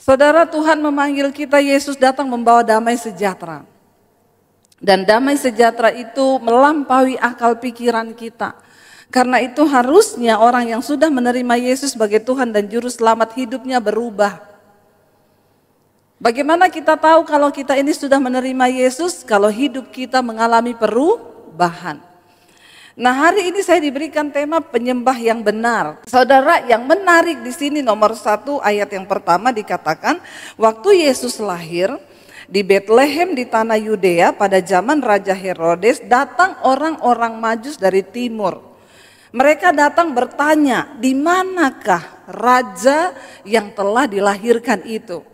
Saudara, Tuhan memanggil kita, Yesus datang membawa damai sejahtera. Dan damai sejahtera itu melampaui akal pikiran kita. Karena itu harusnya orang yang sudah menerima Yesus sebagai Tuhan dan Juru Selamat hidupnya berubah. Bagaimana kita tahu kalau kita ini sudah menerima Yesus? Kalau hidup kita mengalami perubahan. Nah, hari ini saya diberikan tema penyembah yang benar. Saudara, yang menarik di sini nomor 1 ayat yang pertama dikatakan, waktu Yesus lahir di Betlehem di tanah Yudea pada zaman Raja Herodes, datang orang-orang Majus dari timur. Mereka datang bertanya, di manakah raja yang telah dilahirkan itu?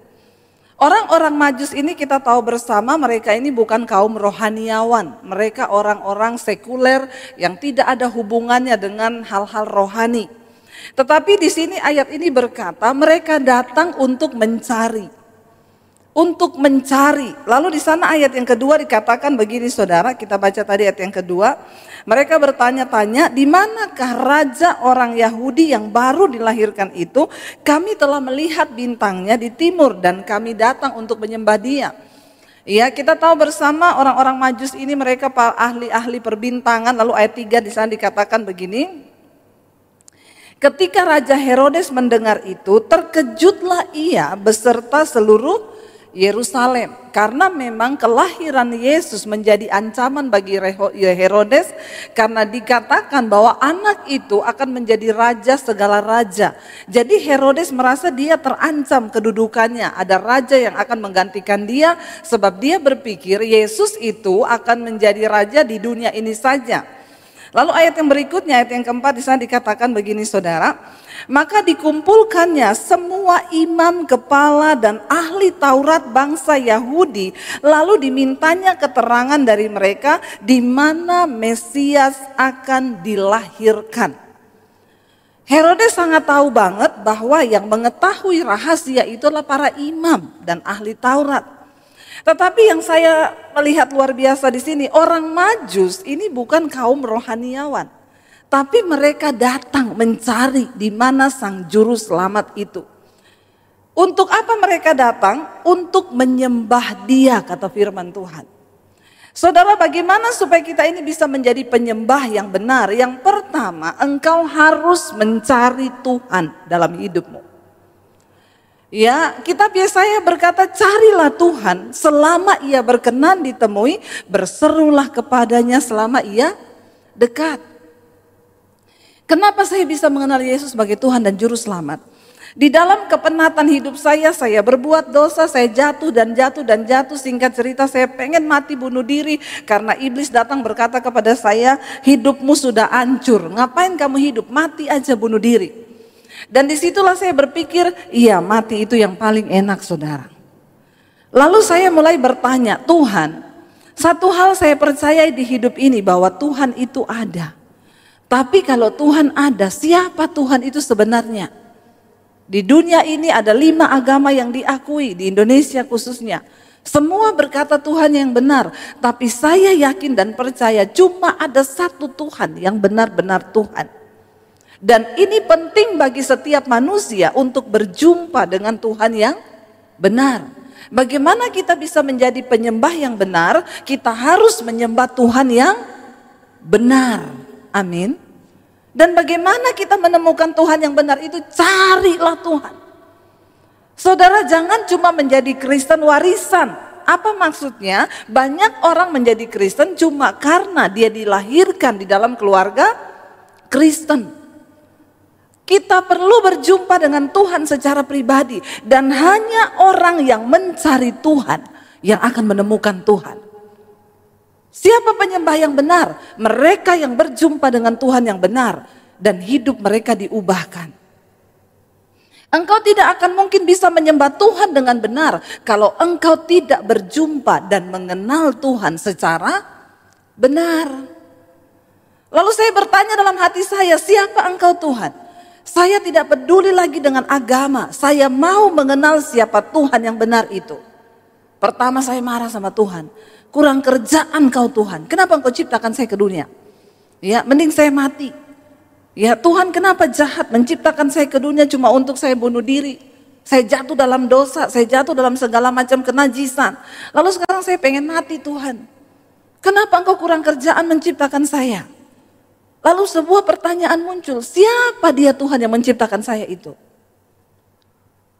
Orang-orang Majus ini kita tahu bersama, mereka ini bukan kaum rohaniawan. Mereka orang-orang sekuler yang tidak ada hubungannya dengan hal-hal rohani. Tetapi di sini ayat ini berkata, mereka datang untuk mencari. Untuk mencari. Lalu di sana ayat yang kedua dikatakan begini, saudara, kita baca tadi ayat yang kedua. Mereka bertanya-tanya, di manakah raja orang Yahudi yang baru dilahirkan itu? Kami telah melihat bintangnya di timur dan kami datang untuk menyembah dia. Ya, kita tahu bersama orang-orang Majus ini mereka ahli-ahli perbintangan. Lalu ayat 3 di sana dikatakan begini. Ketika Raja Herodes mendengar itu, terkejutlah ia beserta seluruh Yerusalem, karena memang kelahiran Yesus menjadi ancaman bagi Herodes, karena dikatakan bahwa anak itu akan menjadi raja segala raja. Jadi Herodes merasa dia terancam kedudukannya, ada raja yang akan menggantikan dia, sebab dia berpikir Yesus itu akan menjadi raja di dunia ini saja. Lalu ayat yang berikutnya, ayat yang keempat di sana dikatakan begini, saudara. Maka dikumpulkannya semua imam kepala dan ahli Taurat bangsa Yahudi, lalu dimintanya keterangan dari mereka di mana Mesias akan dilahirkan. Herodes sangat tahu banget bahwa yang mengetahui rahasia itulah para imam dan ahli Taurat. Tetapi yang saya melihat luar biasa di sini, orang Majus ini bukan kaum rohaniawan, tapi mereka datang mencari di mana sang juru selamat itu. Untuk apa mereka datang? Untuk menyembah dia, kata firman Tuhan. Saudara, bagaimana supaya kita ini bisa menjadi penyembah yang benar? Yang pertama, engkau harus mencari Tuhan dalam hidupmu. Ya, kitab Yesaya berkata, carilah Tuhan selama ia berkenan ditemui, berserulah kepadanya selama ia dekat. Kenapa saya bisa mengenal Yesus sebagai Tuhan dan Juru Selamat? Di dalam kepenatan hidup saya berbuat dosa, saya jatuh dan jatuh. Singkat cerita, saya pengen mati bunuh diri karena iblis datang berkata kepada saya, hidupmu sudah hancur, ngapain kamu hidup, mati aja bunuh diri. Dan disitulah saya berpikir, iya mati itu yang paling enak, saudara. Lalu saya mulai bertanya, Tuhan, satu hal saya percaya di hidup ini bahwa Tuhan itu ada. Tapi kalau Tuhan ada, siapa Tuhan itu sebenarnya? Di dunia ini ada 5 agama yang diakui, di Indonesia khususnya. Semua berkata Tuhan yang benar, tapi saya yakin dan percaya cuma ada satu Tuhan yang benar-benar Tuhan. Dan ini penting bagi setiap manusia untuk berjumpa dengan Tuhan yang benar. Bagaimana kita bisa menjadi penyembah yang benar? Kita harus menyembah Tuhan yang benar. Amin. Dan bagaimana kita menemukan Tuhan yang benar itu? Carilah Tuhan. Saudara, jangan cuma menjadi Kristen warisan. Apa maksudnya? Banyak orang menjadi Kristen cuma karena dia dilahirkan di dalam keluarga Kristen. Kita perlu berjumpa dengan Tuhan secara pribadi. Dan hanya orang yang mencari Tuhan yang akan menemukan Tuhan. Siapa penyembah yang benar? Mereka yang berjumpa dengan Tuhan yang benar. Dan hidup mereka diubahkan. Engkau tidak akan mungkin bisa menyembah Tuhan dengan benar kalau engkau tidak berjumpa dan mengenal Tuhan secara benar. Lalu saya bertanya dalam hati saya, siapa engkau Tuhan? Saya tidak peduli lagi dengan agama. Saya mau mengenal siapa Tuhan yang benar itu. Pertama saya marah sama Tuhan. Kurang kerjaan kau Tuhan. Kenapa engkau ciptakan saya ke dunia? Ya, mending saya mati. Ya Tuhan, kenapa jahat menciptakan saya ke dunia cuma untuk saya bunuh diri? Saya jatuh dalam dosa, saya jatuh dalam segala macam kenajisan. Lalu sekarang saya pengen mati Tuhan. Kenapa Engkau kurang kerjaan menciptakan saya? Lalu sebuah pertanyaan muncul, siapa dia Tuhan yang menciptakan saya itu?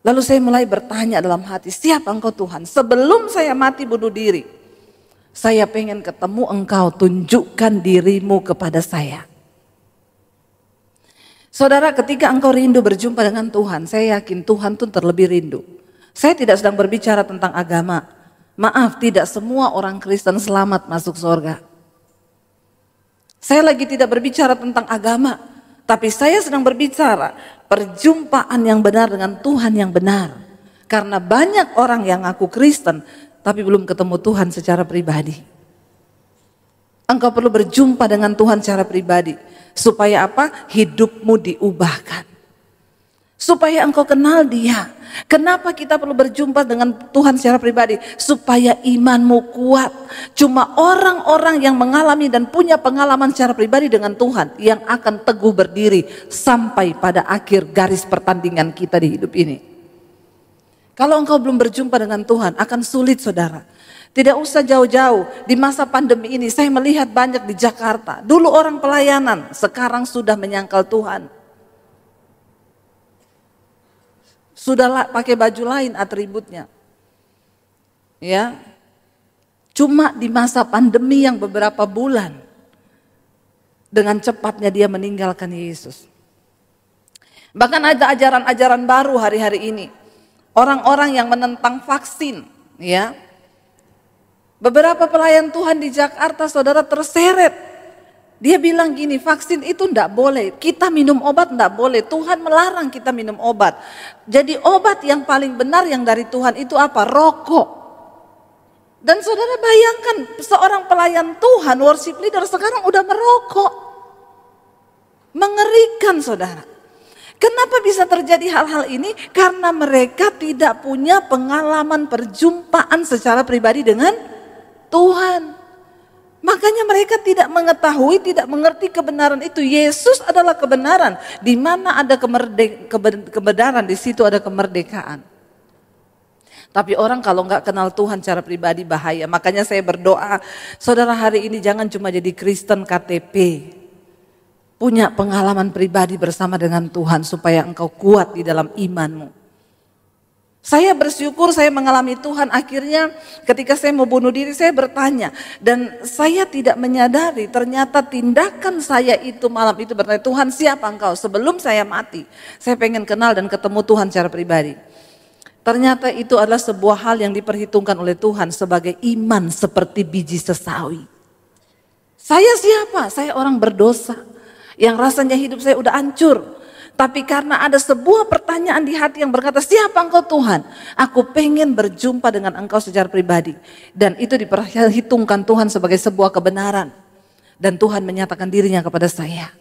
Lalu saya mulai bertanya dalam hati, siapa Engkau Tuhan? Sebelum saya mati bunuh diri, saya pengen ketemu Engkau, tunjukkan dirimu kepada saya. Saudara, ketika engkau rindu berjumpa dengan Tuhan, saya yakin Tuhan tuh terlebih rindu. Saya tidak sedang berbicara tentang agama. Maaf, tidak semua orang Kristen selamat masuk surga. Saya lagi tidak berbicara tentang agama, tapi saya sedang berbicara perjumpaan yang benar dengan Tuhan yang benar. Karena banyak orang yang ngaku Kristen, tapi belum ketemu Tuhan secara pribadi. Engkau perlu berjumpa dengan Tuhan secara pribadi. Supaya apa? Hidupmu diubahkan. Supaya engkau kenal Dia. Kenapa kita perlu berjumpa dengan Tuhan secara pribadi? Supaya imanmu kuat. Cuma orang-orang yang mengalami dan punya pengalaman secara pribadi dengan Tuhan yang akan teguh berdiri sampai pada akhir garis pertandingan kita di hidup ini. Kalau engkau belum berjumpa dengan Tuhan, akan sulit saudara. Tidak usah jauh-jauh, di masa pandemi ini saya melihat banyak di Jakarta. Dulu orang pelayanan, sekarang sudah menyangkal Tuhan. Sudah pakai baju lain atributnya. Ya. Cuma di masa pandemi yang beberapa bulan, dengan cepatnya dia meninggalkan Yesus. Bahkan ada ajaran-ajaran baru hari-hari ini. Orang-orang yang menentang vaksin, ya. Beberapa pelayan Tuhan di Jakarta saudara terseret. Dia bilang gini, vaksin itu enggak boleh, kita minum obat enggak boleh, Tuhan melarang kita minum obat. Jadi obat yang paling benar yang dari Tuhan itu apa? Rokok. Dan saudara bayangkan seorang pelayan Tuhan, worship leader sekarang udah merokok. Mengerikan saudara. Kenapa bisa terjadi hal-hal ini? Karena mereka tidak punya pengalaman perjumpaan secara pribadi dengan Tuhan. Makanya mereka tidak mengetahui, tidak mengerti kebenaran itu. Yesus adalah kebenaran. Di mana ada kebenaran, di situ ada kemerdekaan. Tapi orang kalau nggak kenal Tuhan secara pribadi bahaya. Makanya saya berdoa, saudara hari ini jangan cuma jadi Kristen KTP. Punya pengalaman pribadi bersama dengan Tuhan supaya engkau kuat di dalam imanmu. Saya bersyukur saya mengalami Tuhan, akhirnya ketika saya mau bunuh diri saya bertanya. Dan saya tidak menyadari ternyata tindakan saya itu malam itu bertanya, Tuhan siapa engkau? Sebelum saya mati, saya pengen kenal dan ketemu Tuhan secara pribadi. Ternyata itu adalah sebuah hal yang diperhitungkan oleh Tuhan sebagai iman seperti biji sesawi. Saya siapa? Saya orang berdosa, yang rasanya hidup saya udah hancur. Tapi karena ada sebuah pertanyaan di hati yang berkata, siapa engkau Tuhan? Aku pengen berjumpa dengan engkau secara pribadi. Dan itu diperhitungkan Tuhan sebagai sebuah kebenaran. Dan Tuhan menyatakan dirinya kepada saya.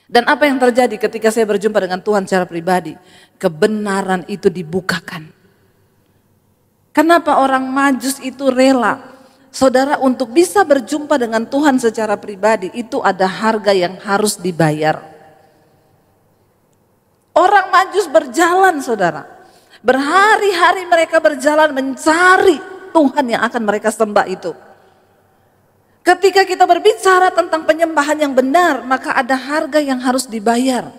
Dan apa yang terjadi ketika saya berjumpa dengan Tuhan secara pribadi? Kebenaran itu dibukakan. Kenapa orang Majus itu rela? Saudara, untuk bisa berjumpa dengan Tuhan secara pribadi itu ada harga yang harus dibayar. Orang Majus berjalan saudara, berhari-hari mereka berjalan mencari Tuhan yang akan mereka sembah itu. Ketika kita berbicara tentang penyembahan yang benar, maka ada harga yang harus dibayar.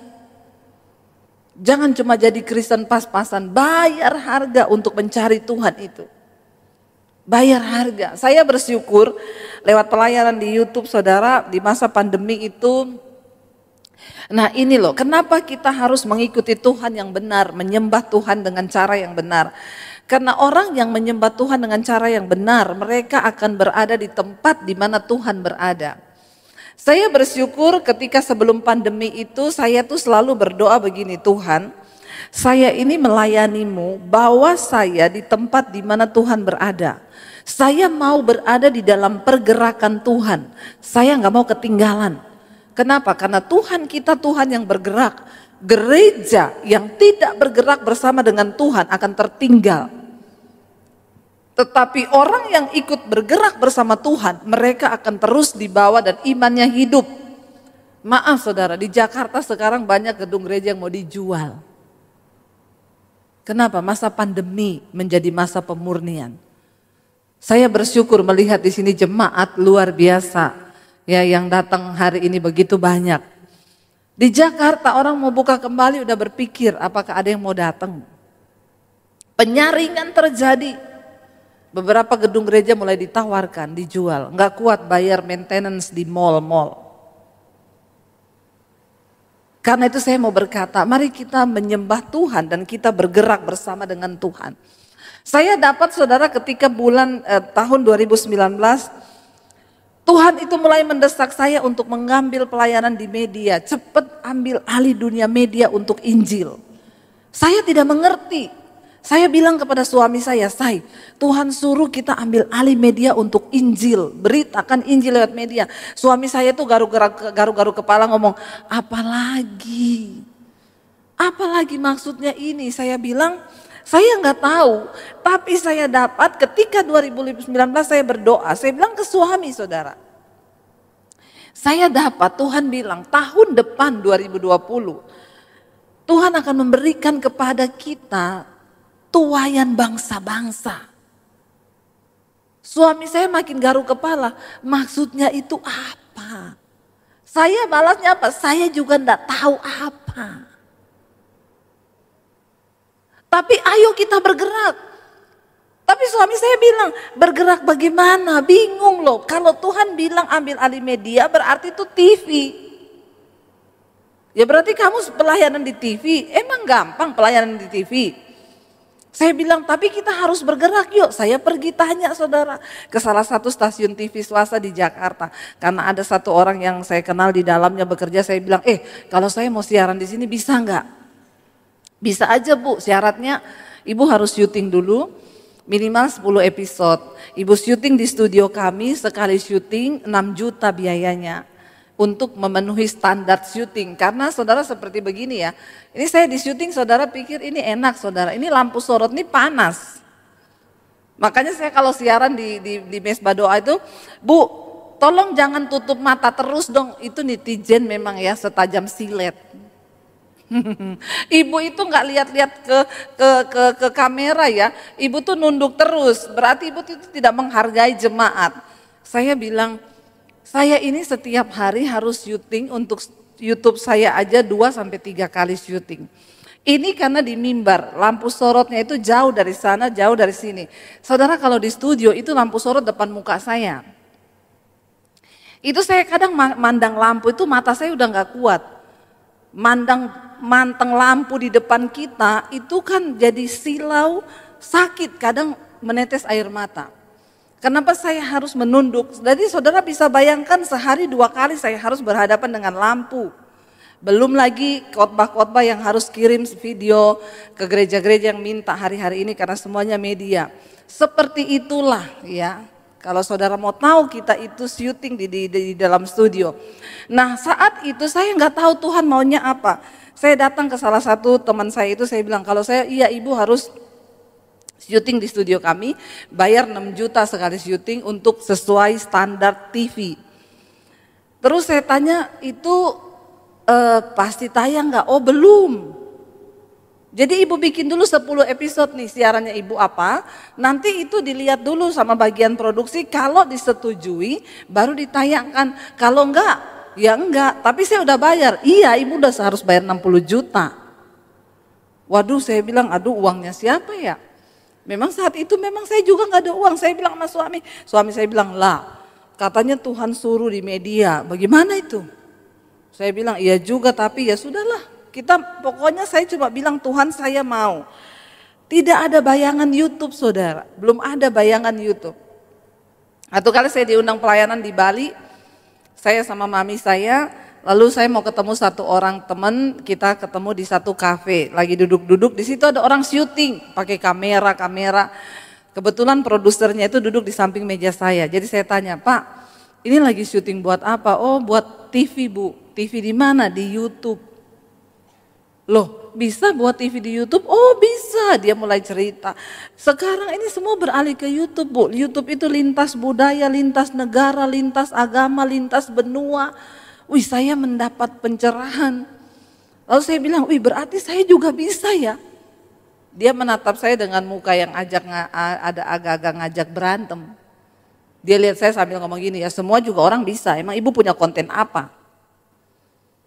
Jangan cuma jadi Kristen pas-pasan, bayar harga untuk mencari Tuhan itu. Bayar harga. Saya bersyukur lewat pelayanan di YouTube saudara, di masa pandemi itu. Nah ini loh, kenapa kita harus mengikuti Tuhan yang benar, menyembah Tuhan dengan cara yang benar. Karena orang yang menyembah Tuhan dengan cara yang benar, mereka akan berada di tempat di mana Tuhan berada. Saya bersyukur ketika sebelum pandemi itu, saya tuh selalu berdoa begini, Tuhan, saya ini melayanimu, bawa saya di tempat di mana Tuhan berada. Saya mau berada di dalam pergerakan Tuhan, saya gak mau ketinggalan. Kenapa? Karena Tuhan kita Tuhan yang bergerak. Gereja yang tidak bergerak bersama dengan Tuhan akan tertinggal. Tetapi orang yang ikut bergerak bersama Tuhan, mereka akan terus dibawa dan imannya hidup. Maaf saudara, di Jakarta sekarang banyak gedung gereja yang mau dijual. Kenapa? Masa pandemi menjadi masa pemurnian. Saya bersyukur melihat di sini jemaat luar biasa ya yang datang hari ini begitu banyak. Di Jakarta orang mau buka kembali udah berpikir apakah ada yang mau datang. Penyaringan terjadi. Beberapa gedung gereja mulai ditawarkan, dijual. Nggak kuat bayar maintenance di mall-mall. Karena itu saya mau berkata, mari kita menyembah Tuhan dan kita bergerak bersama dengan Tuhan. Saya dapat saudara ketika tahun 2019, Tuhan itu mulai mendesak saya untuk mengambil pelayanan di media. Cepat ambil alih dunia media untuk Injil. Saya tidak mengerti. Saya bilang kepada suami saya, Tuhan suruh kita ambil alih media untuk Injil. Beritakan Injil lewat media. Suami saya itu garu-garu kepala ngomong, apalagi maksudnya ini. Saya bilang, saya nggak tahu. Tapi saya dapat ketika 2019 saya berdoa. Saya bilang ke suami saudara. Saya dapat Tuhan bilang tahun depan 2020. Tuhan akan memberikan kepada kita tuaian bangsa-bangsa. Suami saya makin garuk kepala, maksudnya itu apa? Saya balasnya apa? Saya juga enggak tahu apa. Tapi ayo kita bergerak. Tapi suami saya bilang, bergerak bagaimana? Bingung loh. Kalau Tuhan bilang ambil alih media berarti itu TV. Ya berarti kamu pelayanan di TV, emang gampang pelayanan di TV? Saya bilang, tapi kita harus bergerak yuk. Saya pergi tanya saudara ke salah satu stasiun TV swasta di Jakarta. Karena ada satu orang yang saya kenal di dalamnya bekerja, saya bilang, kalau saya mau siaran di sini bisa enggak? Bisa aja Bu, syaratnya Ibu harus syuting dulu, minimal 10 episode. Ibu syuting di studio kami, sekali syuting 6 juta biayanya. Untuk memenuhi standar syuting. Karena saudara seperti begini ya, ini saya di syuting saudara pikir ini enak saudara, ini lampu sorot ini panas. Makanya saya kalau siaran di mesbah doa itu, Bu tolong jangan tutup mata terus dong, itu netizen memang ya setajam silet. Ibu itu nggak lihat-lihat ke kamera ya, ibu tuh nunduk terus, berarti ibu itu tidak menghargai jemaat. Saya bilang, saya ini setiap hari harus syuting untuk YouTube saya aja 2-3 kali syuting. Ini karena di mimbar, lampu sorotnya itu jauh dari sana, jauh dari sini. Saudara kalau di studio itu lampu sorot depan muka saya. Itu saya kadang mandang lampu itu mata saya udah gak kuat. Manteng lampu di depan kita itu kan jadi silau, sakit, kadang menetes air mata. Kenapa saya harus menunduk? Jadi saudara bisa bayangkan sehari 2 kali saya harus berhadapan dengan lampu. Belum lagi khotbah-khotbah yang harus kirim video ke gereja-gereja yang minta hari-hari ini karena semuanya media. Seperti itulah ya. Kalau saudara mau tahu kita itu syuting di dalam studio. Nah saat itu saya nggak tahu Tuhan maunya apa. Saya datang ke salah satu teman saya itu, saya bilang kalau saya ibu harus syuting di studio kami, bayar 6 juta sekali syuting untuk sesuai standar TV. Terus saya tanya, itu pasti tayang nggak? Oh belum. Jadi ibu bikin dulu 10 episode nih siarannya ibu apa, nanti itu dilihat dulu sama bagian produksi, kalau disetujui baru ditayangkan, kalau enggak, ya enggak, tapi saya udah bayar, iya ibu udah harus bayar 60 juta. Waduh saya bilang, aduh uangnya siapa ya? Memang saat itu memang saya juga nggak ada uang. Saya bilang sama suami saya bilang lah, katanya Tuhan suruh di media, bagaimana itu? Saya bilang iya juga tapi ya sudahlah. Pokoknya saya cuma bilang Tuhan saya mau. Tidak ada bayangan YouTube saudara, belum ada bayangan YouTube. Satu kali saya diundang pelayanan di Bali, saya sama mami saya. Lalu saya mau ketemu satu orang teman, kita ketemu di satu kafe, lagi duduk-duduk, di situ ada orang syuting, pakai kamera. Kebetulan produsernya itu duduk di samping meja saya, jadi saya tanya, Pak, ini lagi syuting buat apa? Oh buat TV Bu, TV di mana? Di YouTube. Loh bisa buat TV di YouTube? Oh bisa, dia mulai cerita. Sekarang ini semua beralih ke YouTube Bu, YouTube itu lintas budaya, lintas negara, lintas agama, lintas benua. Wih saya mendapat pencerahan. Lalu saya bilang, wih berarti saya juga bisa ya. Dia menatap saya dengan muka yang ada agak-agak ngajak berantem. Dia lihat saya sambil ngomong gini, ya semua juga orang bisa, emang ibu punya konten apa?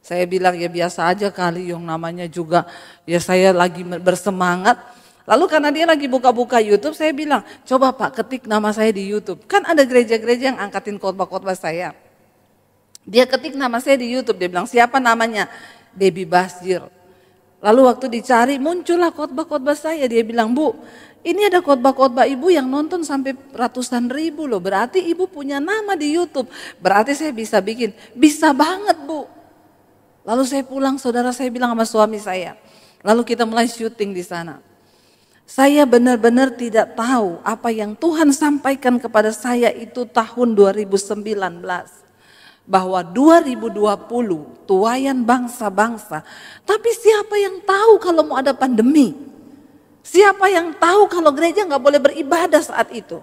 Saya bilang ya biasa aja kali, yang namanya juga ya saya lagi bersemangat. Lalu karena dia lagi buka-buka YouTube, saya bilang coba Pak ketik nama saya di YouTube. Kan ada gereja-gereja yang angkatin khotbah-khotbah saya. Dia ketik nama saya di YouTube, dia bilang siapa namanya? Debbie Basjir. Lalu waktu dicari muncullah khotbah-khotbah saya, dia bilang Bu ini ada khotbah-khotbah ibu yang nonton sampai ratusan ribu loh, berarti ibu punya nama di YouTube, berarti saya bisa bikin, bisa banget Bu. Lalu saya pulang, saudara saya bilang sama suami saya, lalu kita mulai syuting di sana. Saya benar-benar tidak tahu apa yang Tuhan sampaikan kepada saya itu tahun 2019. Bahwa 2020 tuayan bangsa-bangsa. Tapi siapa yang tahu kalau mau ada pandemi? Siapa yang tahu kalau gereja nggak boleh beribadah saat itu?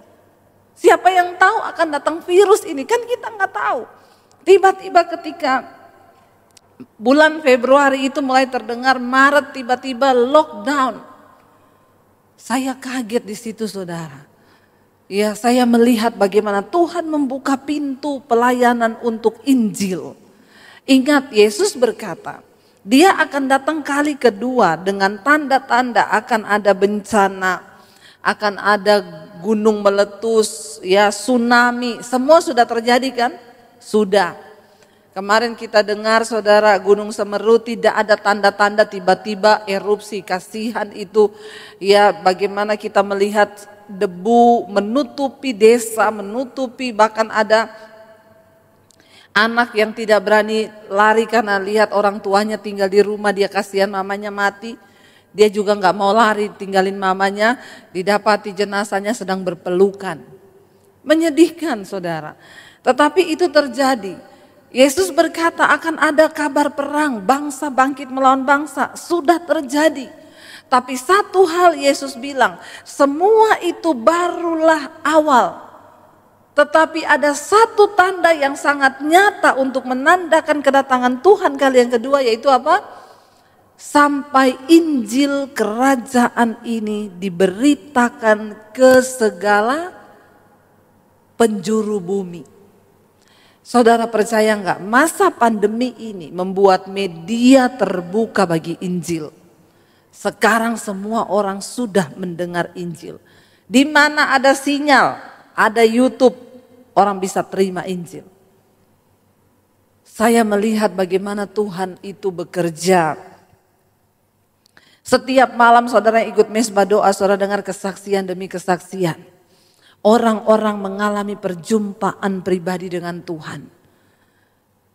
Siapa yang tahu akan datang virus ini? Kan kita nggak tahu. Tiba-tiba ketika bulan Februari itu mulai terdengar, Maret tiba-tiba lockdown. Saya kaget di situ saudara. Ya, saya melihat bagaimana Tuhan membuka pintu pelayanan untuk Injil. Ingat Yesus berkata, dia akan datang kali kedua dengan tanda-tanda, akan ada bencana, akan ada gunung meletus, ya tsunami, semua sudah terjadi kan? Sudah. Kemarin kita dengar saudara Gunung Semeru tidak ada tanda-tanda tiba-tiba erupsi, kasihan itu. Ya bagaimana kita melihat debu menutupi desa, menutupi, bahkan ada anak yang tidak berani lari karena lihat orang tuanya tinggal di rumah, dia kasihan mamanya mati. Dia juga nggak mau lari tinggalin mamanya, didapati jenazahnya sedang berpelukan. Menyedihkan saudara. Tetapi itu terjadi. Yesus berkata akan ada kabar perang, bangsa bangkit melawan bangsa, sudah terjadi. Tapi satu hal Yesus bilang, semua itu barulah awal. Tetapi ada satu tanda yang sangat nyata untuk menandakan kedatangan Tuhan kali yang kedua, yaitu apa? Sampai Injil kerajaan ini diberitakan ke segala penjuru bumi. Saudara percaya enggak, masa pandemi ini membuat media terbuka bagi Injil. Sekarang semua orang sudah mendengar Injil. Di mana ada sinyal, ada YouTube, orang bisa terima Injil. Saya melihat bagaimana Tuhan itu bekerja. Setiap malam saudara ikut mesbah doa, saudara dengar kesaksian demi kesaksian. Orang-orang mengalami perjumpaan pribadi dengan Tuhan.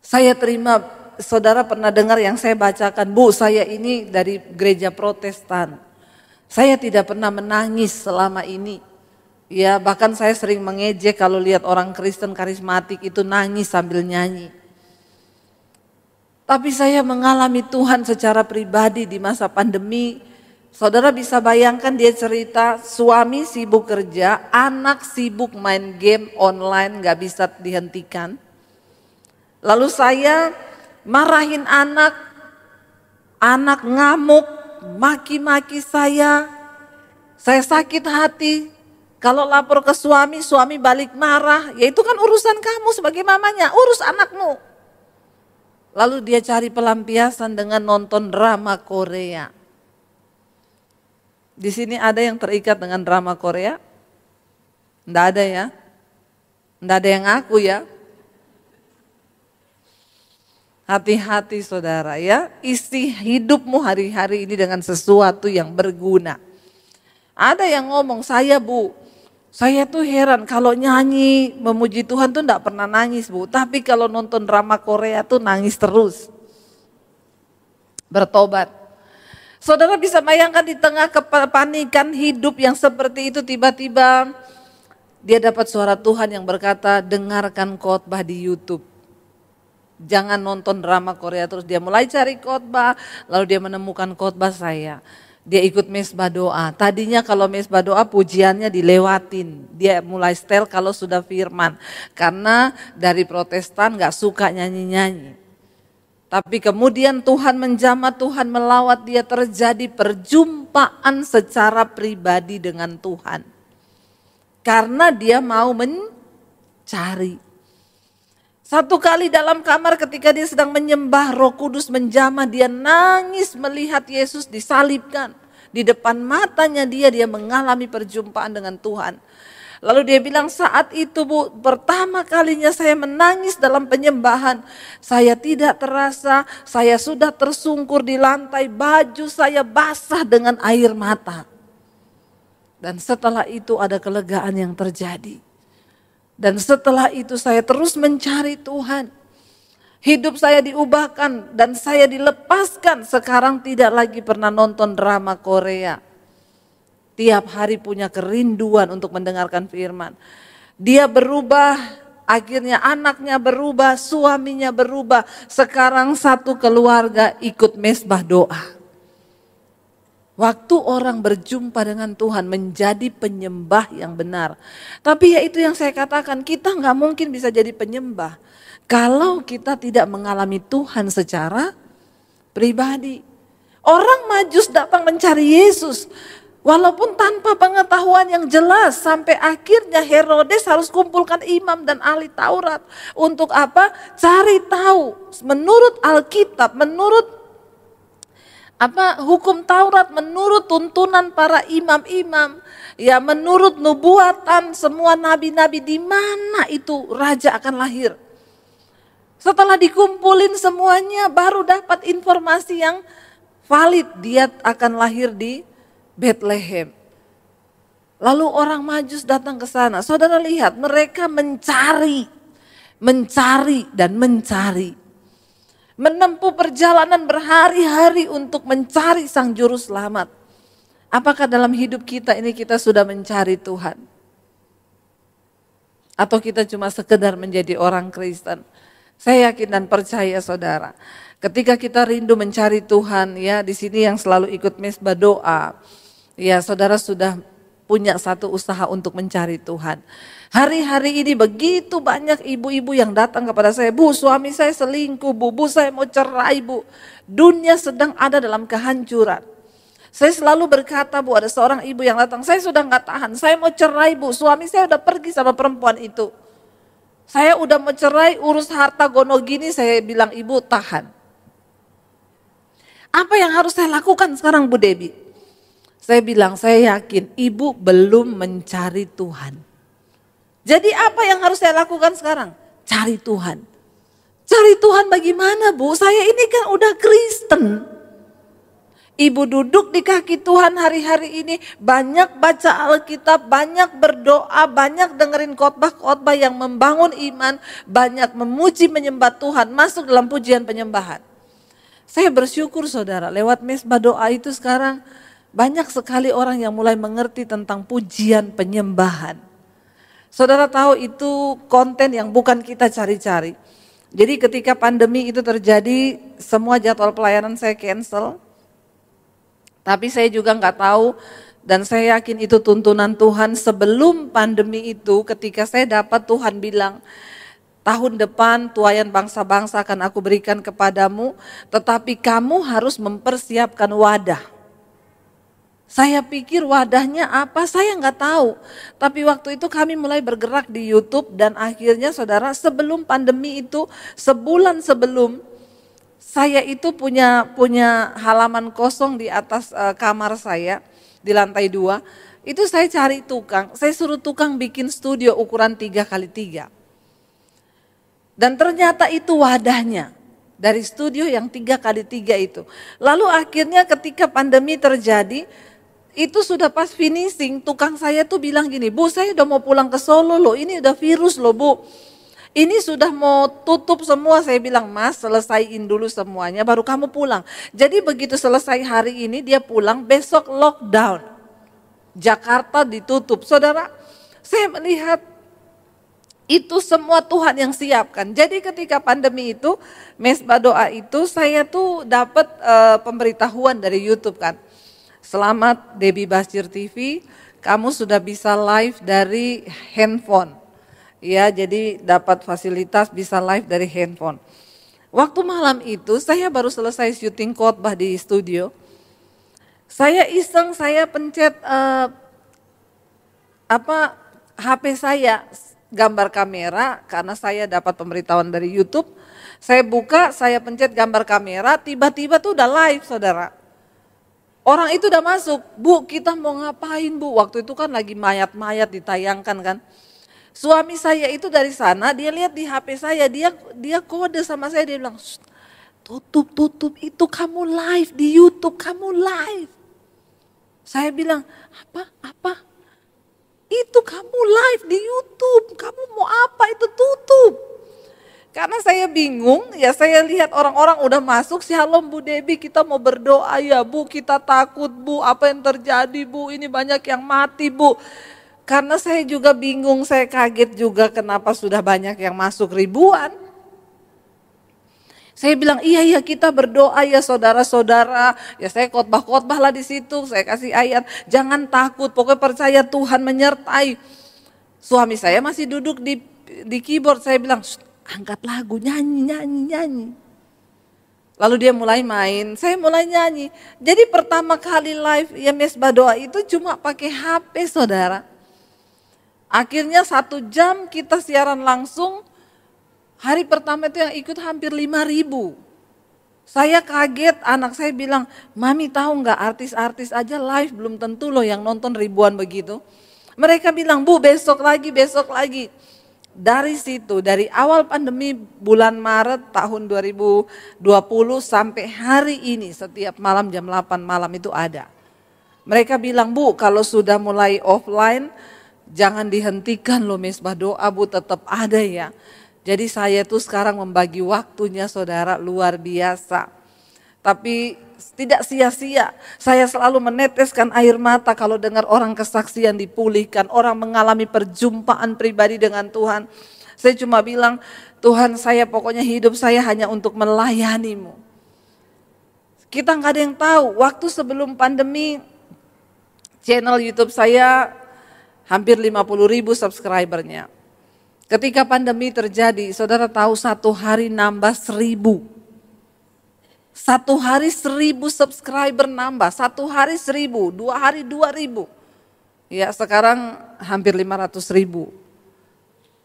Saya terima, saudara pernah dengar yang saya bacakan, Bu saya ini dari gereja Protestan. Saya tidak pernah menangis selama ini. Ya bahkan saya sering mengejek kalau lihat orang Kristen karismatik itu nangis sambil nyanyi. Tapi saya mengalami Tuhan secara pribadi di masa pandemi. Saudara bisa bayangkan dia cerita suami sibuk kerja, anak sibuk main game online gak bisa dihentikan. Lalu saya marahin anak ngamuk, maki-maki saya sakit hati. Kalau lapor ke suami, suami balik marah, ya itu kan urusan kamu sebagai mamanya, urus anakmu. Lalu dia cari pelampiasan dengan nonton drama Korea. Di sini ada yang terikat dengan drama Korea? Enggak ada ya? Enggak ada yang ngaku ya? Hati-hati saudara ya, isi hidupmu hari-hari ini dengan sesuatu yang berguna. Ada yang ngomong, saya Bu, saya tuh heran kalau nyanyi memuji Tuhan tuh enggak pernah nangis Bu. Tapi kalau nonton drama Korea tuh nangis terus. Bertobat. Saudara bisa bayangkan di tengah kepanikan hidup yang seperti itu tiba-tiba dia dapat suara Tuhan yang berkata dengarkan khotbah di YouTube. Jangan nonton drama Korea terus. Dia mulai cari khotbah, lalu dia menemukan khotbah saya. Dia ikut mesbah doa. Tadinya kalau mesbah doa pujiannya dilewatin. Dia mulai setel kalau sudah firman. Karena dari Protestan gak suka nyanyi-nyanyi. Tapi kemudian Tuhan menjamah, Tuhan melawat dia, terjadi perjumpaan secara pribadi dengan Tuhan. Karena dia mau mencari. Satu kali dalam kamar ketika dia sedang menyembah, Roh Kudus menjamah, dia nangis melihat Yesus disalibkan. Di depan matanya dia mengalami perjumpaan dengan Tuhan. Lalu dia bilang, saat itu Bu, pertama kalinya saya menangis dalam penyembahan. Saya tidak terasa, saya sudah tersungkur di lantai, baju saya basah dengan air mata. Dan setelah itu ada kelegaan yang terjadi. Dan setelah itu saya terus mencari Tuhan. Hidup saya diubahkan dan saya dilepaskan. Sekarang tidak lagi pernah nonton drama Korea. Tiap hari punya kerinduan untuk mendengarkan firman. Dia berubah, akhirnya anaknya berubah, suaminya berubah. Sekarang satu keluarga ikut mesbah doa. Waktu orang berjumpa dengan Tuhan menjadi penyembah yang benar. Tapi ya itu yang saya katakan, kita gak mungkin bisa jadi penyembah kalau kita tidak mengalami Tuhan secara pribadi. Orang Majus datang mencari Yesus. Walaupun tanpa pengetahuan yang jelas, sampai akhirnya Herodes harus kumpulkan imam dan ahli Taurat. Untuk apa? Cari tahu menurut Alkitab, menurut hukum Taurat, menurut tuntunan para imam-imam, ya menurut nubuatan semua nabi-nabi, di mana itu raja akan lahir. Setelah dikumpulin semuanya baru dapat informasi yang valid, dia akan lahir di Bethlehem. Lalu orang Majus datang ke sana. Saudara lihat, mereka mencari dan mencari. Menempuh perjalanan berhari-hari untuk mencari Sang Juru Selamat. Apakah dalam hidup kita ini kita sudah mencari Tuhan? Atau kita cuma sekedar menjadi orang Kristen? Saya yakin dan percaya saudara, ketika kita rindu mencari Tuhan, ya di sini yang selalu ikut mesbah doa, ya saudara sudah punya satu usaha untuk mencari Tuhan. Hari-hari ini begitu banyak ibu-ibu yang datang kepada saya, Bu, suami saya selingkuh, Bu, saya mau cerai, Bu. Dunia sedang ada dalam kehancuran. Saya selalu berkata, Bu, ada seorang ibu yang datang, saya sudah gak tahan, saya mau cerai, Bu, suami saya udah pergi sama perempuan itu. Saya udah mau cerai, urus harta gono gini, saya bilang, Ibu tahan. Apa yang harus saya lakukan sekarang, Bu Debbie? Saya bilang, saya yakin ibu belum mencari Tuhan. Jadi apa yang harus saya lakukan sekarang? Cari Tuhan. Cari Tuhan bagaimana, Bu? Saya ini kan udah Kristen. Ibu duduk di kaki Tuhan hari-hari ini, banyak baca Alkitab, banyak berdoa, banyak dengerin khotbah-khotbah yang membangun iman, banyak memuji menyembah Tuhan, masuk dalam pujian penyembahan. Saya bersyukur saudara, lewat mesbah doa itu sekarang banyak sekali orang yang mulai mengerti tentang pujian penyembahan. Saudara tahu itu konten yang bukan kita cari-cari. Jadi ketika pandemi itu terjadi, semua jadwal pelayanan saya cancel. Tapi saya juga nggak tahu dan saya yakin itu tuntunan Tuhan. Sebelum pandemi itu, ketika saya dapat Tuhan bilang, tahun depan tuaian bangsa-bangsa akan aku berikan kepadamu, tetapi kamu harus mempersiapkan wadah. Saya pikir wadahnya apa, saya nggak tahu. Tapi waktu itu kami mulai bergerak di YouTube dan akhirnya saudara, sebelum pandemi itu, sebulan sebelum, saya itu punya halaman kosong di atas kamar saya di lantai 2. Itu saya cari tukang, saya suruh tukang bikin studio ukuran 3x3. Dan ternyata itu wadahnya dari studio yang 3x3 itu. Lalu akhirnya ketika pandemi terjadi, itu sudah pas finishing, tukang saya tuh bilang gini, Bu saya udah mau pulang ke Solo loh, ini udah virus loh Bu. Ini sudah mau tutup semua, saya bilang Mas selesaiin dulu semuanya baru kamu pulang. Jadi begitu selesai hari ini dia pulang, besok lockdown. Jakarta ditutup. Saudara, saya melihat itu semua Tuhan yang siapkan. Jadi ketika pandemi itu, mesbah doa itu saya tuh dapat pemberitahuan dari YouTube kan. Selamat Debbie Basjir TV, kamu sudah bisa live dari handphone. Ya, jadi dapat fasilitas bisa live dari handphone. Waktu malam itu saya baru selesai syuting khotbah di studio. Saya iseng, saya pencet HP saya, gambar kamera, karena saya dapat pemberitahuan dari YouTube. Saya buka, saya pencet gambar kamera, tiba-tiba tuh udah live, saudara. Orang itu udah masuk, Bu kita mau ngapain Bu? Waktu itu kan lagi mayat-mayat ditayangkan kan. Suami saya itu dari sana, dia lihat di HP saya, dia kode sama saya, dia bilang, tutup, itu kamu live di YouTube, kamu live. Saya bilang, apa? Itu kamu live di YouTube, kamu mau apa itu tutup. Karena saya bingung, ya saya lihat orang-orang udah masuk, shalom Bu Debbie kita mau berdoa ya Bu, kita takut Bu, apa yang terjadi Bu, ini banyak yang mati Bu. Karena saya juga bingung, saya kaget juga kenapa sudah banyak yang masuk ribuan. Saya bilang iya kita berdoa ya saudara-saudara, ya saya khotbah lah di situ, saya kasih ayat, jangan takut, pokoknya percaya Tuhan menyertai. Suami saya masih duduk di keyboard, saya bilang angkat lagu, nyanyi. Lalu dia mulai main, saya mulai nyanyi. Jadi pertama kali live ya mesbah doa itu cuma pakai HP saudara. Akhirnya 1 jam kita siaran langsung, hari pertama itu yang ikut hampir 5.000. Saya kaget, anak saya bilang, Mami tahu nggak artis-artis aja live belum tentu loh yang nonton ribuan begitu. Mereka bilang, Bu besok lagi. Dari situ, dari awal pandemi bulan Maret tahun 2020 sampai hari ini setiap malam jam 8 malam itu ada. Mereka bilang, Bu kalau sudah mulai offline, jangan dihentikan loh mesbah doa Bu, tetap ada ya. Jadi saya tuh sekarang membagi waktunya saudara luar biasa. Tapi tidak sia-sia, saya selalu meneteskan air mata kalau dengar orang kesaksian dipulihkan, orang mengalami perjumpaan pribadi dengan Tuhan. Saya cuma bilang, Tuhan saya pokoknya hidup saya hanya untuk melayani-Mu. Kita nggak ada yang tahu, waktu sebelum pandemi channel YouTube saya hampir 50.000 subscribernya. Ketika pandemi terjadi, saudara tahu satu hari nambah 1.000. Satu hari 1.000 subscriber nambah, satu hari 1.000, 2 hari 2.000. Ya sekarang hampir 500.000.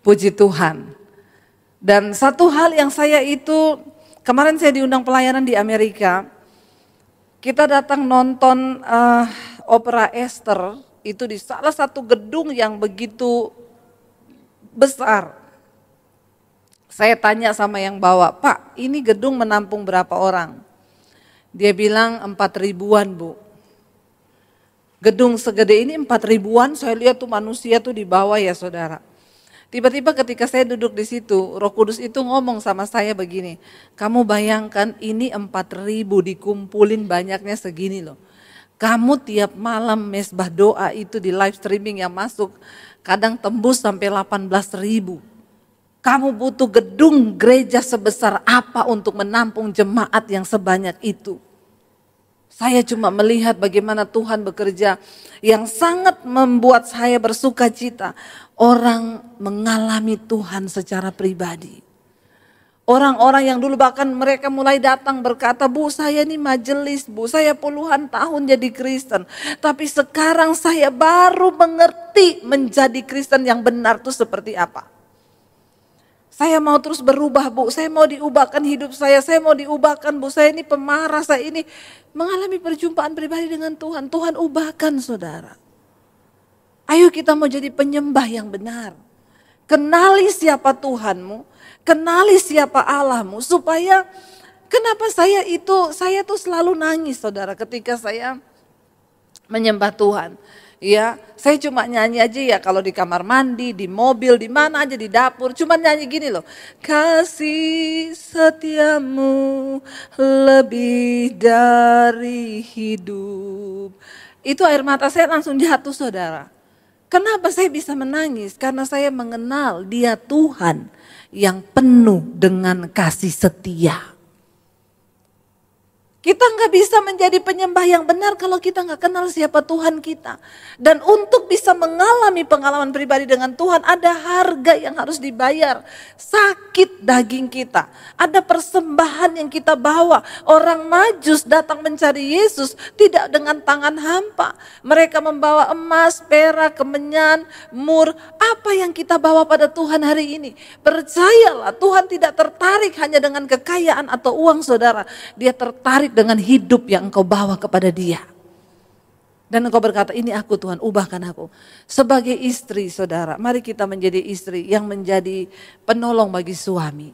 Puji Tuhan. Dan satu hal yang saya itu, kemarin saya diundang pelayanan di Amerika. Kita datang nonton opera Esther, itu di salah satu gedung yang begitu besar. Saya tanya sama yang bawa, Pak ini gedung menampung berapa orang? Dia bilang 4.000-an Bu. Gedung segede ini 4.000-an, saya lihat tuh manusia tuh di bawah ya saudara. Tiba-tiba ketika saya duduk di situ, Roh Kudus itu ngomong sama saya begini, kamu bayangkan ini 4.000 dikumpulin banyaknya segini loh. Kamu tiap malam mesbah doa itu di live streaming yang masuk, kadang tembus sampai 18.000. Kamu butuh gedung gereja sebesar apa untuk menampung jemaat yang sebanyak itu? Saya cuma melihat bagaimana Tuhan bekerja yang sangat membuat saya bersuka cita. Orang mengalami Tuhan secara pribadi. Orang-orang yang dulu bahkan mereka mulai datang berkata, Bu saya ini majelis, Bu saya puluhan tahun jadi Kristen. Tapi sekarang saya baru mengerti menjadi Kristen yang benar itu seperti apa. Saya mau terus berubah Bu, saya mau diubahkan hidup saya mau diubahkan Bu, saya ini pemarah, saya ini mengalami perjumpaan pribadi dengan Tuhan. Tuhan ubahkan saudara. Ayo kita mau jadi penyembah yang benar. Kenali siapa Tuhanmu, kenali siapa Allahmu, supaya kenapa saya tuh selalu nangis saudara ketika saya menyembah Tuhan. Ya, saya cuma nyanyi aja ya kalau di kamar mandi, di mobil, di mana aja, di dapur, cuma nyanyi gini loh. Kasih setiamu lebih dari hidup. Itu air mata saya langsung jatuh saudara. Kenapa saya bisa menangis? Karena saya mengenal Dia Tuhan yang penuh dengan kasih setia. Kita nggak bisa menjadi penyembah yang benar kalau kita nggak kenal siapa Tuhan kita. Dan untuk bisa mengalami pengalaman pribadi dengan Tuhan, ada harga yang harus dibayar. Sakit daging kita, ada persembahan yang kita bawa. Orang Majus datang mencari Yesus tidak dengan tangan hampa. Mereka membawa emas, perak, kemenyan, mur. Apa yang kita bawa pada Tuhan hari ini? Percayalah, Tuhan tidak tertarik hanya dengan kekayaan atau uang saudara. Dia tertarik dengan hidup yang engkau bawa kepada dia. Dan engkau berkata, ini aku Tuhan, ubahkan aku. Sebagai istri saudara, mari kita menjadi istri yang menjadi penolong bagi suami.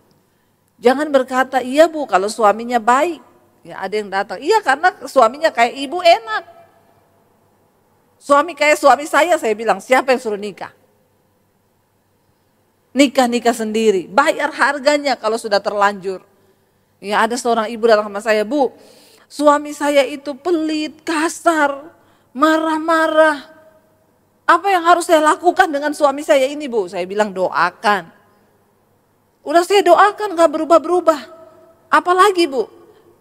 Jangan berkata, iya Bu kalau suaminya baik. Ya ada yang datang, iya karena suaminya kayak ibu enak. Suami kayak suami saya bilang, siapa yang suruh nikah? Nikah sendiri, bayar harganya kalau sudah terlanjur. Ya ada seorang ibu datang sama saya, Bu, suami saya itu pelit, kasar, marah-marah. Apa yang harus saya lakukan dengan suami saya ini Bu? Saya bilang doakan. Udah saya doakan gak berubah-berubah. Apalagi Bu?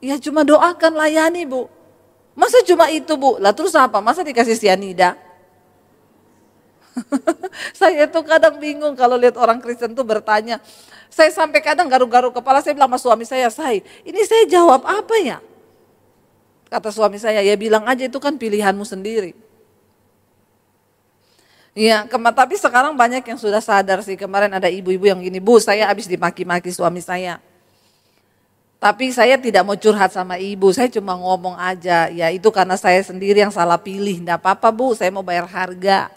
Ya cuma doakan, layani Bu. Masa cuma itu Bu? Lah terus apa? Masa dikasih sianida? Saya tuh kadang bingung kalau lihat orang Kristen tuh bertanya. Saya sampai kadang garuk-garuk kepala, saya bilang sama suami saya, ini saya jawab apa ya? Kata suami saya, ya bilang aja itu kan pilihanmu sendiri. Ya, tapi sekarang banyak yang sudah sadar sih. Kemarin ada ibu-ibu yang gini, Bu saya habis dimaki-maki suami saya. Tapi saya tidak mau curhat sama ibu, saya cuma ngomong aja, ya itu karena saya sendiri yang salah pilih. Enggak apa-apa Bu, saya mau bayar harga.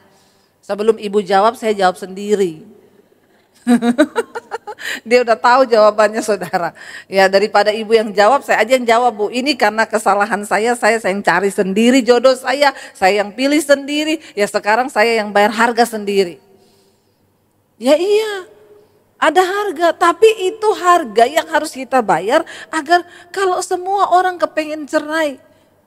Sebelum ibu jawab, saya jawab sendiri. Dia udah tahu jawabannya saudara. Ya daripada ibu yang jawab, saya aja yang jawab Bu. Ini karena kesalahan saya yang cari sendiri jodoh saya yang pilih sendiri. Ya sekarang saya yang bayar harga sendiri. Ya iya, ada harga. Tapi itu harga yang harus kita bayar agar kalau semua orang kepengen cerai.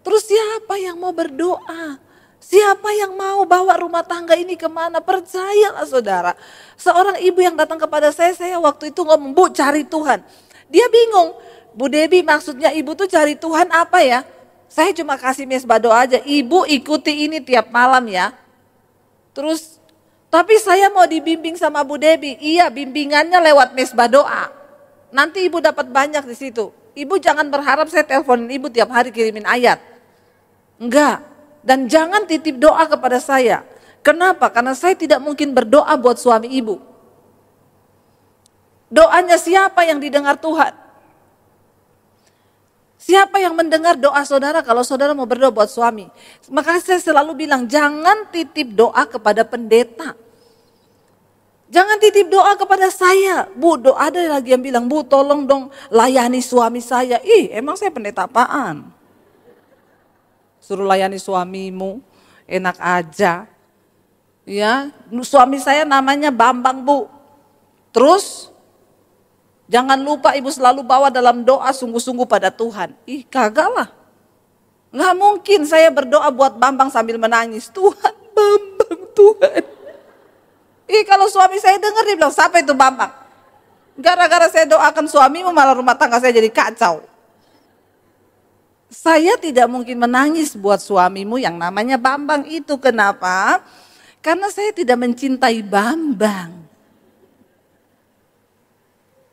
Terus siapa yang mau berdoa? Siapa yang mau bawa rumah tangga ini kemana? Percayalah saudara. Seorang ibu yang datang kepada saya waktu itu ngomong, Bu cari Tuhan. Dia bingung, Bu Debbie maksudnya ibu tuh cari Tuhan apa ya? Saya cuma kasih mesbah doa aja, ibu ikuti ini tiap malam ya. Terus, tapi saya mau dibimbing sama Bu Debbie. Iya bimbingannya lewat mesbah doa. Nanti ibu dapat banyak di situ. Ibu jangan berharap saya teleponin ibu tiap hari kirimin ayat. Enggak. Dan jangan titip doa kepada saya. Kenapa? Karena saya tidak mungkin berdoa buat suami ibu. Doanya siapa yang didengar Tuhan? Siapa yang mendengar doa saudara kalau saudara mau berdoa buat suami? Makanya saya selalu bilang jangan titip doa kepada pendeta. Jangan titip doa kepada saya. Bu, doa ada lagi yang bilang, Bu tolong dong layani suami saya. Emang saya pendeta apaan? Suruh layani suamimu, enak aja. Ya, suami saya namanya Bambang Bu. Terus, jangan lupa ibu selalu bawa dalam doa sungguh-sungguh pada Tuhan. Kagak lah. Nggak mungkin saya berdoa buat Bambang sambil menangis. Tuhan, Bambang, Tuhan. Kalau suami saya dengar dia bilang, siapa itu Bambang? Gara-gara saya doakan suamimu malah rumah tangga saya jadi kacau. Saya tidak mungkin menangis buat suamimu yang namanya Bambang itu. Kenapa? Karena saya tidak mencintai Bambang.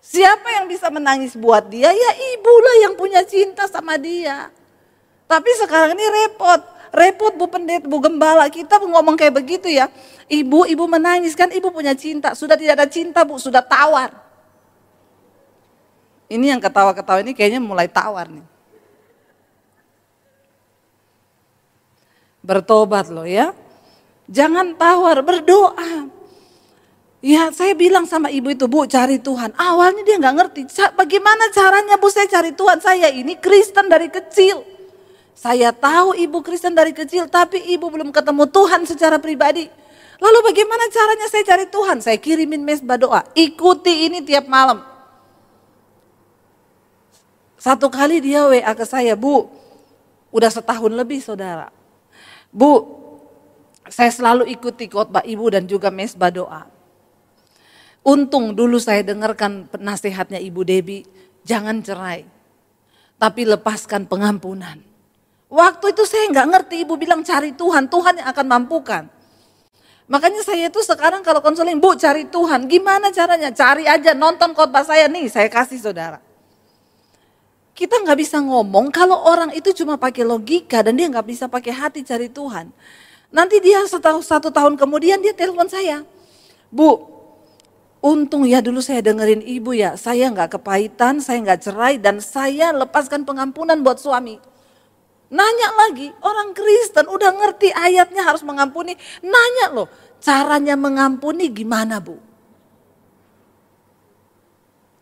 Siapa yang bisa menangis buat dia? Ya ibulah yang punya cinta sama dia. Tapi sekarang ini repot Bu Pendeta, Bu Gembala, kita ngomong kayak begitu ya. Ibu menangis kan ibu punya cinta. Sudah tidak ada cinta Bu, sudah tawar. Ini yang ketawa-ketawa ini kayaknya mulai tawar nih. Bertobat loh ya. Jangan tawar, berdoa. Ya saya bilang sama ibu itu, Bu cari Tuhan. Awalnya dia gak ngerti, bagaimana caranya Bu saya cari Tuhan. Saya ini Kristen dari kecil. Saya tahu ibu Kristen dari kecil, tapi ibu belum ketemu Tuhan secara pribadi. Lalu bagaimana caranya saya cari Tuhan? Saya kirimin mesbah doa, ikuti ini tiap malam. Satu kali dia WA ke saya, Bu udah setahun lebih saudara. Bu, saya selalu ikuti khotbah ibu dan juga mesbah doa. Untung dulu saya dengarkan nasihatnya Ibu Debbie, jangan cerai. tapi lepaskan pengampunan. Waktu itu saya nggak ngerti, ibu bilang cari Tuhan, Tuhan yang akan mampukan. Makanya saya itu sekarang kalau konseling, Bu cari Tuhan, gimana caranya? Cari aja, nonton khotbah saya nih, saya kasih saudara. Kita nggak bisa ngomong kalau orang itu cuma pakai logika dan dia nggak bisa pakai hati cari Tuhan. Nanti dia satu tahun kemudian dia telepon saya, Bu, untung ya dulu saya dengerin ibu ya, saya nggak kepahitan, saya nggak cerai dan saya lepaskan pengampunan buat suami. Nanya lagi, orang Kristen udah ngerti ayatnya harus mengampuni. Nanya loh, caranya mengampuni gimana Bu?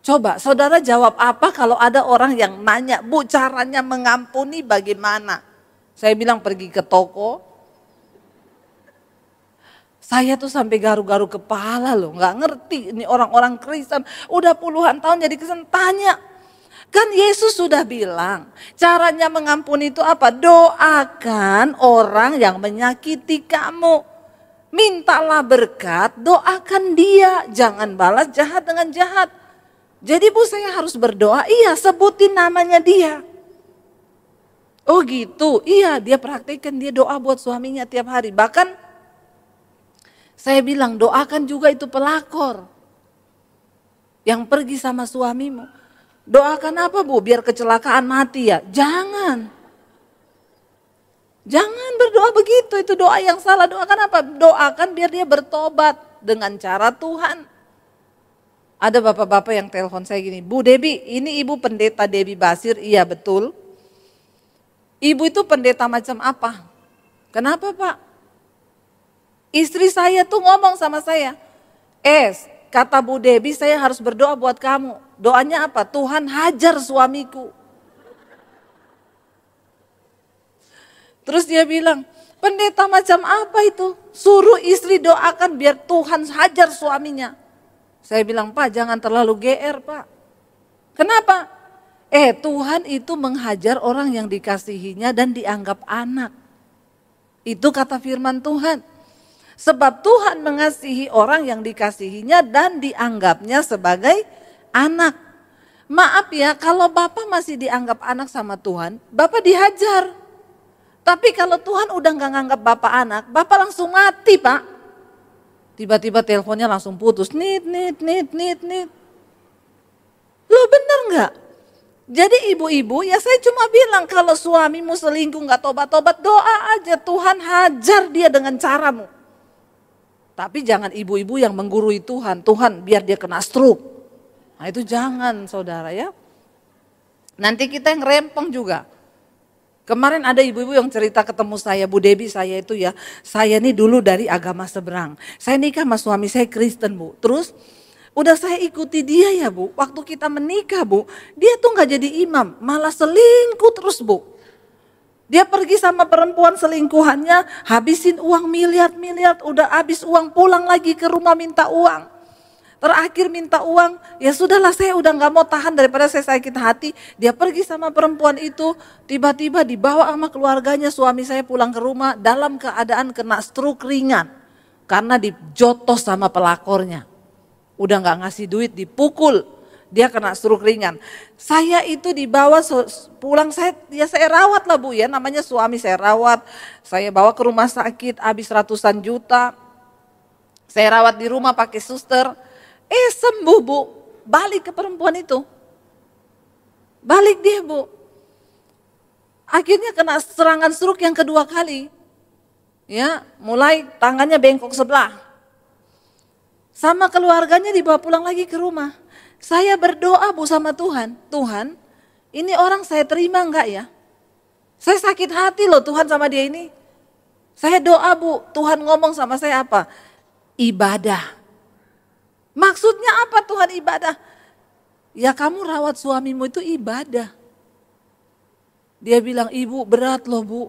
Coba saudara jawab apa kalau ada orang yang nanya, Bu caranya mengampuni bagaimana? Saya bilang pergi ke toko. Saya tuh sampai garu-garu kepala loh, gak ngerti ini orang-orang Kristen. Udah puluhan tahun jadi Kristen, tanya. Kan Yesus sudah bilang, caranya mengampuni itu apa? Doakan orang yang menyakiti kamu. Mintalah berkat, doakan dia. Jangan balas jahat dengan jahat. Jadi Bu saya harus berdoa, iya sebutin namanya dia. Oh gitu, iya dia praktikkan, dia doa buat suaminya tiap hari. Bahkan saya bilang doakan juga itu pelakor. Yang pergi sama suamimu. Doakan apa Bu? Biar kecelakaan mati ya? Jangan. Jangan berdoa begitu, itu doa yang salah. Doakan apa? Doakan biar dia bertobat dengan cara Tuhan. Ada bapak-bapak yang telepon saya gini, Bu Debbie, ini ibu pendeta Debbie Basir, iya betul. Ibu itu pendeta macam apa? Kenapa Pak? Istri saya tuh ngomong sama saya, kata Bu Debbie saya harus berdoa buat kamu. Doanya apa? Tuhan hajar suamiku. Terus dia bilang, pendeta macam apa itu? Suruh istri doakan biar Tuhan hajar suaminya. Saya bilang, Pak jangan terlalu GR Pak. Kenapa? Tuhan itu menghajar orang yang dikasihinya dan dianggap anak. Itu kata firman Tuhan. Sebab Tuhan mengasihi orang yang dikasihinya dan dianggapnya sebagai anak. Maaf ya, kalau Bapak masih dianggap anak sama Tuhan, Bapak dihajar. Tapi kalau Tuhan udah gak nganggap Bapak anak, Bapak langsung mati Pak. Tiba-tiba teleponnya langsung putus, nit. Loh bener gak? Jadi ibu-ibu ya saya cuma bilang kalau suamimu selingkuh gak tobat-tobat, doa aja Tuhan hajar dia dengan caramu. Tapi jangan ibu-ibu yang menggurui Tuhan, Tuhan biar dia kena stroke. Nah itu jangan saudara ya. Nanti kita yang rempong juga. Kemarin ada ibu-ibu yang cerita ketemu saya, Bu Debbie saya itu ya, saya nih dulu dari agama seberang. Saya nikah sama suami saya Kristen Bu, terus udah saya ikuti dia ya Bu, waktu kita menikah Bu, dia tuh gak jadi imam, malah selingkuh terus Bu. Dia pergi sama perempuan selingkuhannya, habisin uang miliar-miliar, udah habis uang pulang lagi ke rumah minta uang. Terakhir minta uang, ya sudahlah saya udah gak mau tahan daripada saya sakit hati. Dia pergi sama perempuan itu, tiba-tiba dibawa sama keluarganya, suami saya pulang ke rumah dalam keadaan kena stroke ringan. Karena dijotos sama pelakornya. Udah gak ngasih duit, dipukul. Dia kena stroke ringan. Saya itu dibawa pulang, saya rawat lah Bu ya, namanya suami saya rawat. Saya bawa ke rumah sakit habis ratusan juta. Saya rawat di rumah pakai suster. Sembuh Bu, balik ke perempuan itu. Balik dia Bu. Akhirnya kena serangan stroke yang kedua kali. Ya, mulai tangannya bengkok sebelah. Sama keluarganya dibawa pulang lagi ke rumah. Saya berdoa Bu sama Tuhan, Tuhan ini orang saya terima enggak ya? Saya sakit hati loh Tuhan sama dia ini. Saya doa Bu, Tuhan ngomong sama saya apa? Ibadah. Maksudnya apa Tuhan ibadah? Ya kamu rawat suamimu itu ibadah. Dia bilang ibu berat loh Bu.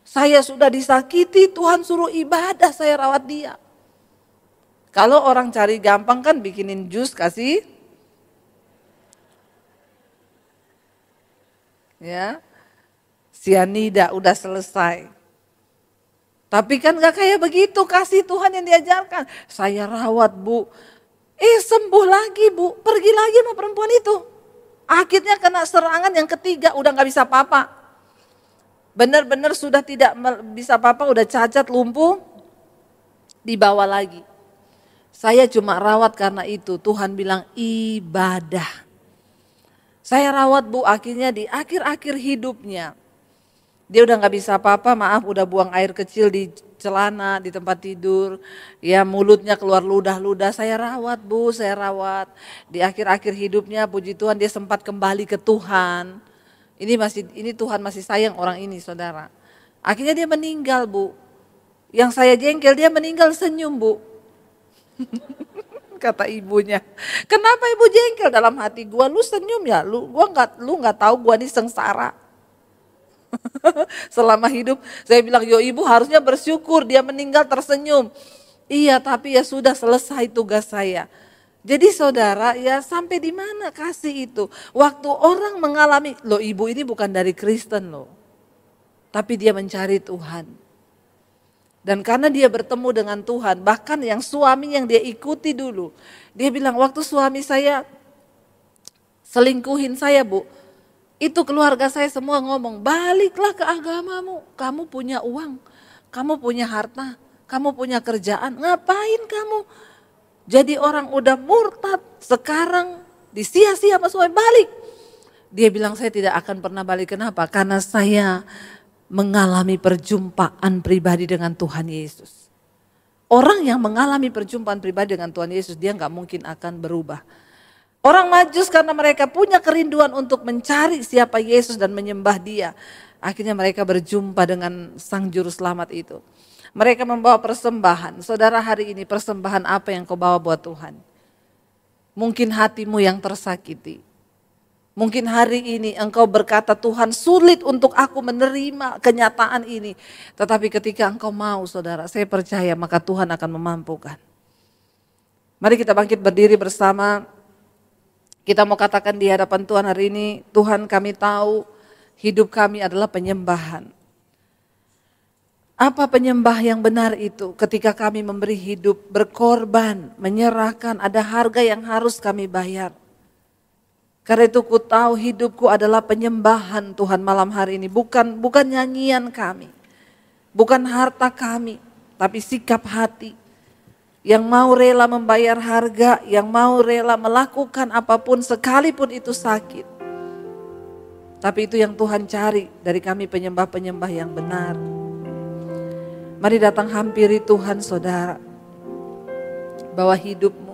Saya sudah disakiti Tuhan suruh ibadah saya rawat dia. Kalau orang cari gampang kan bikinin jus kasih. Ya, sianida udah selesai. Tapi kan gak kayak begitu kasih Tuhan yang diajarkan. Saya rawat Bu, sembuh lagi Bu, pergi lagi sama perempuan itu. Akhirnya kena serangan yang ketiga, udah gak bisa apa-apa. Benar-benar sudah tidak bisa apa-apa, udah cacat, lumpuh, dibawa lagi. Saya cuma rawat karena itu, Tuhan bilang ibadah. Saya rawat Bu, akhirnya di akhir-akhir hidupnya, dia udah gak bisa apa-apa, maaf udah buang air kecil di celana, di tempat tidur, ya mulutnya keluar ludah-ludah, saya rawat Bu, saya rawat. Di akhir-akhir hidupnya puji Tuhan dia sempat kembali ke Tuhan. Ini Tuhan masih sayang orang ini saudara. Akhirnya dia meninggal Bu. Yang saya jengkel dia meninggal senyum Bu. Kata ibunya, kenapa ibu jengkel? Dalam hati gua, lu senyum ya, lu nggak tahu gua ini sengsara. Selama hidup saya bilang, yo ibu harusnya bersyukur dia meninggal tersenyum. Iya tapi ya sudah selesai tugas saya. Jadi saudara ya sampai di mana kasih itu? Waktu orang mengalami, loh ibu ini bukan dari Kristen loh. Tapi dia mencari Tuhan. Dan karena dia bertemu dengan Tuhan, bahkan yang suami yang dia ikuti dulu. Dia bilang waktu suami saya selingkuhin saya Bu. Itu keluarga saya semua ngomong, baliklah ke agamamu. Kamu punya uang, kamu punya harta, kamu punya kerjaan. Ngapain kamu jadi orang udah murtad, sekarang disia-sia sama suami, balik. Dia bilang saya tidak akan pernah balik, kenapa? Karena saya mengalami perjumpaan pribadi dengan Tuhan Yesus. Orang yang mengalami perjumpaan pribadi dengan Tuhan Yesus, dia gak mungkin akan berubah. Orang Majus karena mereka punya kerinduan untuk mencari siapa Yesus dan menyembah dia. Akhirnya mereka berjumpa dengan Sang Juru Selamat itu. Mereka membawa persembahan. Saudara hari ini persembahan apa yang kau bawa buat Tuhan? Mungkin hatimu yang tersakiti. Mungkin hari ini engkau berkata Tuhan sulit untuk aku menerima kenyataan ini. Tetapi ketika engkau mau saudara, saya percaya maka Tuhan akan memampukan. Mari kita bangkit berdiri bersama. Kita mau katakan di hadapan Tuhan hari ini, Tuhan kami tahu hidup kami adalah penyembahan. Apa penyembah yang benar itu? Ketika kami memberi hidup, berkorban, menyerahkan, ada harga yang harus kami bayar. Karena itu ku tahu hidupku adalah penyembahan Tuhan malam hari ini. Bukan nyanyian kami, bukan harta kami, tapi sikap hati. Yang mau rela membayar harga, yang mau rela melakukan apapun sekalipun itu sakit. Tapi itu yang Tuhan cari dari kami penyembah-penyembah yang benar. Mari datang hampiri Tuhan saudara. Bahwa hidupmu